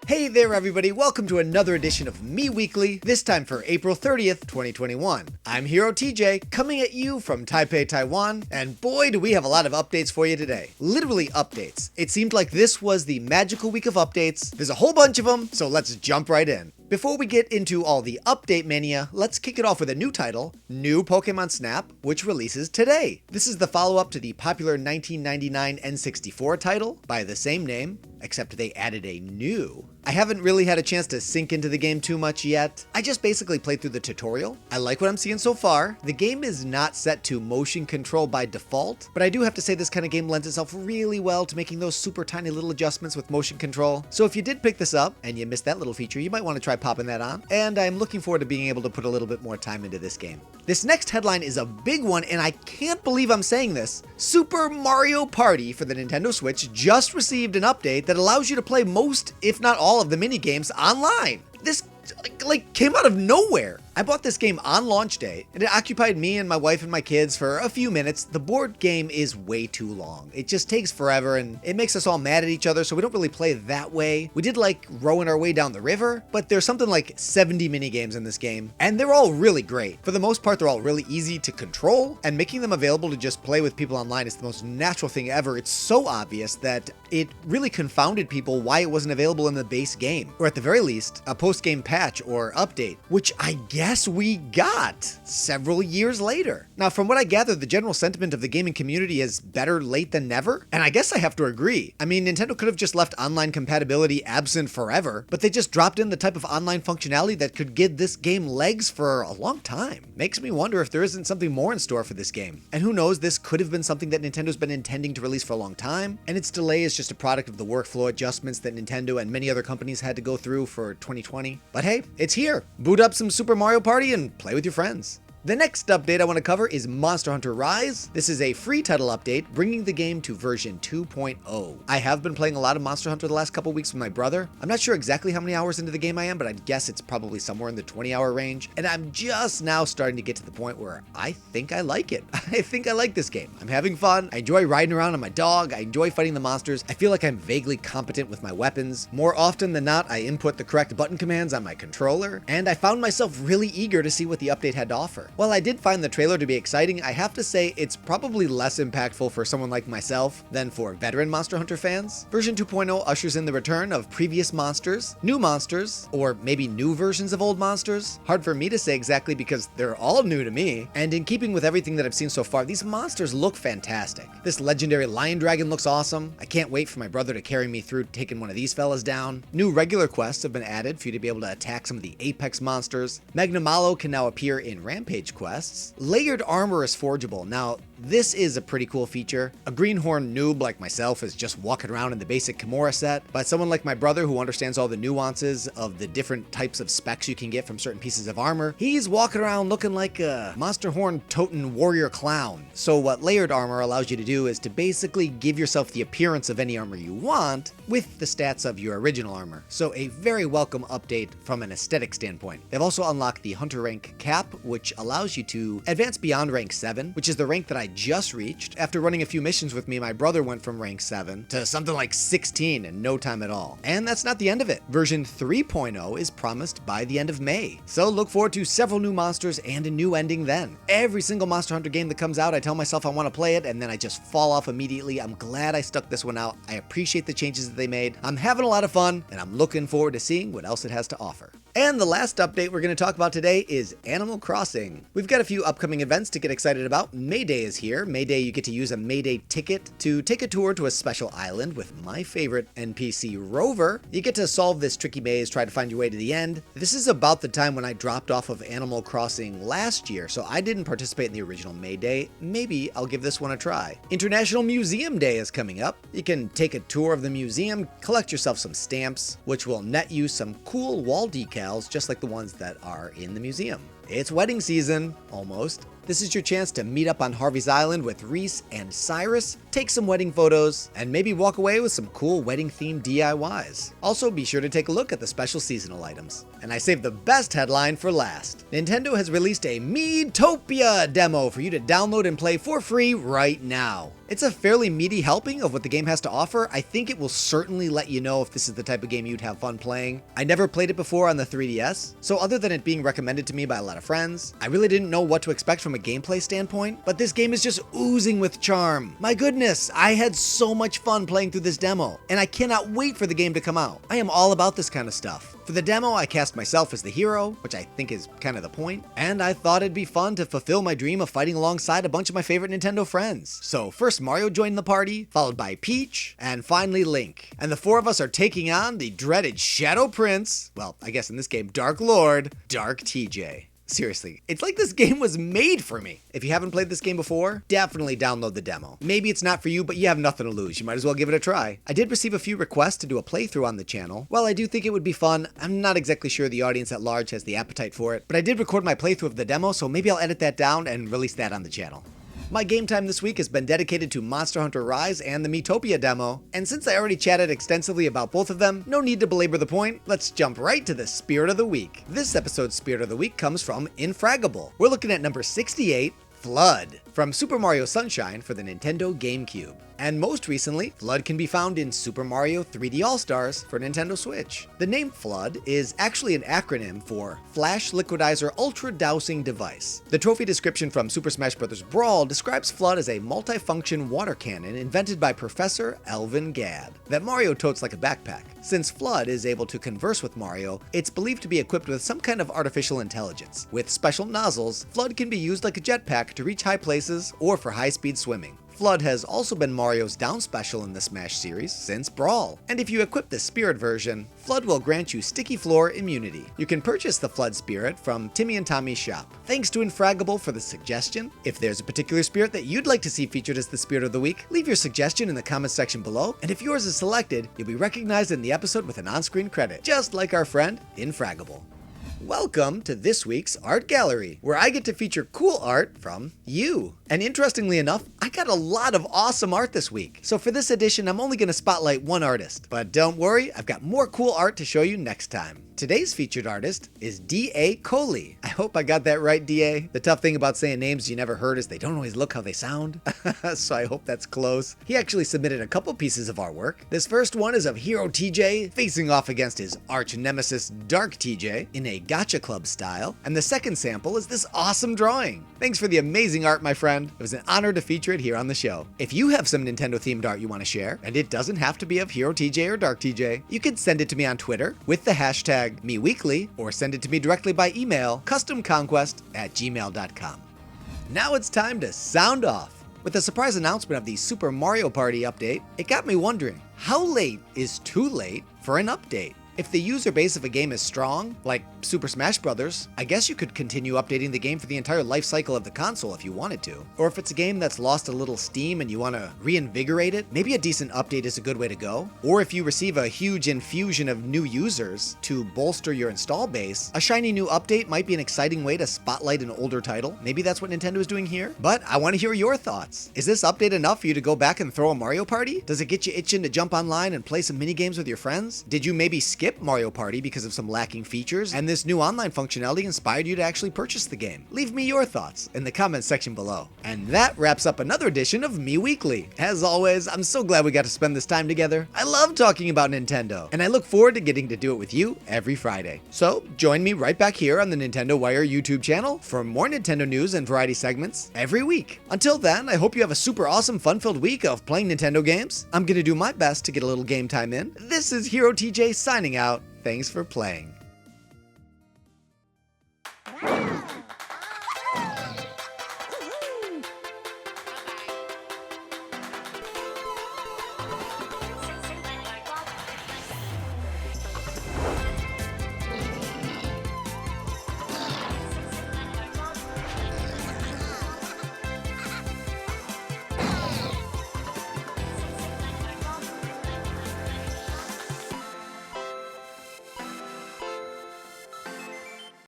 Hey there everybody, welcome to another edition of Mii Weekly, this time for April 30th, 2021. I'm Hero TJ, coming at you from Taipei, Taiwan, and boy do we have a lot of updates for you today. Literally updates. It seemed like this was the magical week of updates. There's a whole bunch of them, so let's jump right in. Before we get into all the update mania, let's kick it off with a new title, New Pokémon Snap, which releases today. This is the follow-up to the popular 1999 N64 title by the same name, except they added a new. I haven't really had a chance to sink into the game too much yet. I just basically played through the tutorial. I like what I'm seeing so far. The game is not set to motion control by default, but I do have to say this kind of game lends itself really well to making those super tiny little adjustments with motion control. So if you did pick this up and you missed that little feature, you might want to try popping that on. And I'm looking forward to being able to put a little bit more time into this game. This next headline is a big one, and I can't believe I'm saying this. Super Mario Party for the Nintendo Switch just received an update that allows you to play most, if not all, of the mini games online. This came out of nowhere. I bought this game on launch day, and it occupied me and my wife and my kids for a few minutes. The board game is way too long. It just takes forever, and it makes us all mad at each other, so we don't really play that way. We did like rowing our way down the river, but there's something like 70 mini games in this game, and they're all really great. For the most part, they're all really easy to control, and making them available to just play with people online is the most natural thing ever. It's so obvious that it really confounded people why it wasn't available in the base game, or at the very least, a post-game patch or update, which I guess we got several years later. Now, from what I gather, the general sentiment of the gaming community is better late than never, and I guess I have to agree. I mean, Nintendo could have just left online compatibility absent forever, but they just dropped in the type of online functionality that could give this game legs for a long time. Makes me wonder if there isn't something more in store for this game. And who knows, this could have been something that Nintendo's been intending to release for a long time, and its delay is just a product of the workflow adjustments that Nintendo and many other companies had to go through for 2020. But hey, it's here. Boot up some Super Mario Party and play with your friends. The next update I want to cover is Monster Hunter Rise. This is a free title update, bringing the game to version 2.0. I have been playing a lot of Monster Hunter the last couple weeks with my brother. I'm not sure exactly how many hours into the game I am, but I'd guess it's probably somewhere in the 20-hour range. And I'm just now starting to get to the point where I think I like it. I think I like this game. I'm having fun. I enjoy riding around on my dog. I enjoy fighting the monsters. I feel like I'm vaguely competent with my weapons. More often than not, I input the correct button commands on my controller. And I found myself really eager to see what the update had to offer. While I did find the trailer to be exciting, I have to say it's probably less impactful for someone like myself than for veteran Monster Hunter fans. Version 2.0 ushers in the return of previous monsters, or maybe new versions of old monsters. Hard for me to say exactly because they're all new to me, and in keeping with everything that I've seen so far, these monsters look fantastic. This legendary lion dragon looks awesome. I can't wait for my brother to carry me through taking one of these fellas down. New regular quests have been added for you to be able to attack some of the Apex monsters. Magnamalo can now appear in Rampage quests. Layered armor is forgeable. Now, this is a pretty cool feature. A greenhorn noob like myself is just walking around in the basic Kimura set, but someone like my brother who understands all the nuances of the different types of specs you can get from certain pieces of armor, he's walking around looking like a monster horn toting warrior clown. So what layered armor allows you to do is to basically give yourself the appearance of any armor you want with the stats of your original armor. So a very welcome update from an aesthetic standpoint. They've also unlocked the Hunter rank cap, which allows you to advance beyond rank 7, which is the rank that I just reached. After running a few missions with me, my brother went from rank 7 to something like 16 in no time at all. And that's not the end of it. Version 3.0 is promised by the end of May. So look forward to several new monsters and a new ending then. Every single Monster Hunter game that comes out, I tell myself I want to play it, and then I just fall off immediately. I'm glad I stuck this one out. I appreciate the changes that they made. I'm having a lot of fun, and I'm looking forward to seeing what else it has to offer. And the last update we're going to talk about today is Animal Crossing. We've got a few upcoming events to get excited about. May Day is here. May Day, you get to use a May Day ticket to take a tour to a special island with my favorite NPC, Rover. You get to solve this tricky maze, try to find your way to the end. This is about the time when I dropped off of Animal Crossing last year, so I didn't participate in the original May Day. Maybe I'll give this one a try. International Museum Day is coming up. You can take a tour of the museum, collect yourself some stamps, which will net you some cool wall decals just like the ones that are in the museum. It's wedding season, almost. This is your chance to meet up on Harvey's Island with Reese and Cyrus, take some wedding photos, and maybe walk away with some cool wedding-themed DIYs. Also, be sure to take a look at the special seasonal items. And I saved the best headline for last. Nintendo has released a Miitopia demo for you to download and play for free right now. It's a fairly meaty helping of what the game has to offer. I think it will certainly let you know if this is the type of game you'd have fun playing. I never played it before on the 3DS, so other than it being recommended to me by a lot of friends, I really didn't know what to expect from a gameplay standpoint, but this game is just oozing with charm. My goodness, I had so much fun playing through this demo, and I cannot wait for the game to come out. I am all about this kind of stuff. For the demo, I cast myself as the hero, which I think is kind of the point, and I thought it'd be fun to fulfill my dream of fighting alongside a bunch of my favorite Nintendo friends. So first Mario joined the party, followed by Peach, and finally Link. And the four of us are taking on the dreaded Shadow Prince, well, I guess in this game, Dark Lord, Dark TJ. Seriously, it's like this game was made for me. If you haven't played this game before, definitely download the demo. Maybe it's not for you, but you have nothing to lose. You might as well give it a try. I did receive a few requests to do a playthrough on the channel. While I do think it would be fun, I'm not exactly sure the audience at large has the appetite for it, but I did record my playthrough of the demo, so maybe I'll edit that down and release that on the channel. My game time this week has been dedicated to Monster Hunter Rise and the Miitopia demo, and since I already chatted extensively about both of them, no need to belabor the point, let's jump right to the Spirit of the Week. This episode's Spirit of the Week comes from Infraggable. We're looking at number 68, Flood, from Super Mario Sunshine for the Nintendo GameCube. And most recently, Flood can be found in Super Mario 3D All-Stars for Nintendo Switch. The name Flood is actually an acronym for Flash Liquidizer Ultra Dousing Device. The trophy description from Super Smash Bros. Brawl describes Flood as a multifunction water cannon invented by Professor Elvin Gadd that Mario totes like a backpack. Since Flood is able to converse with Mario, it's believed to be equipped with some kind of artificial intelligence. With special nozzles, Flood can be used like a jetpack to reach high places or for high-speed swimming. Flood has also been Mario's down special in the Smash series since Brawl, and if you equip the Spirit version, Flood will grant you Sticky Floor immunity. You can purchase the Flood Spirit from Timmy and Tommy's shop. Thanks to Infraggable for the suggestion. If there's a particular spirit that you'd like to see featured as the Spirit of the Week, leave your suggestion in the comments section below, and if yours is selected, you'll be recognized in the episode with an on-screen credit, just like our friend Infraggable. Welcome to this week's Art Gallery, where I get to feature cool art from you. And interestingly enough, I got a lot of awesome art this week. So for this edition, I'm only going to spotlight one artist. But don't worry, I've got more cool art to show you next time. Today's featured artist is D.A. Coley. I hope I got that right, D.A. The tough thing about saying names you never heard is they don't always look how they sound. So I hope that's close. He actually submitted a couple pieces of artwork. This first one is of Hero TJ facing off against his arch nemesis Dark TJ in a Gacha Club style. And the second sample is this awesome drawing. Thanks for the amazing art, my friend. It was an honor to feature it here on the show. If you have some Nintendo themed art you want to share, and it doesn't have to be of Hero TJ or Dark TJ, you can send it to me on Twitter with the hashtag Mii Weekly, or send it to me directly by email, customconquest@gmail.com. Now it's time to sound off. With the surprise announcement of the Super Mario Party update, it got me wondering, how late is too late for an update? If the user base of a game is strong, like Super Smash Bros., I guess you could continue updating the game for the entire life cycle of the console if you wanted to. Or if it's a game that's lost a little steam and you want to reinvigorate it, maybe a decent update is a good way to go. Or if you receive a huge infusion of new users to bolster your install base, a shiny new update might be an exciting way to spotlight an older title. Maybe that's what Nintendo is doing here. But I want to hear your thoughts. Is this update enough for you to go back and throw a Mario Party? Does it get you itching to jump online and play some minigames with your friends? Did you maybe skip Mario Party because of some lacking features, and this new online functionality inspired you to actually purchase the game? Leave me your thoughts in the comments section below. And that wraps up another edition of Mii Weekly. As always, I'm so glad we got to spend this time together. I love talking about Nintendo, and I look forward to getting to do it with you every Friday. So join me right back here on the Nintendo Wire YouTube channel for more Nintendo news and variety segments every week. Until then, I hope you have a super awesome, fun-filled week of playing Nintendo games. I'm gonna do my best to get a little game time in. This is Hero TJ signing out. Thanks for playing.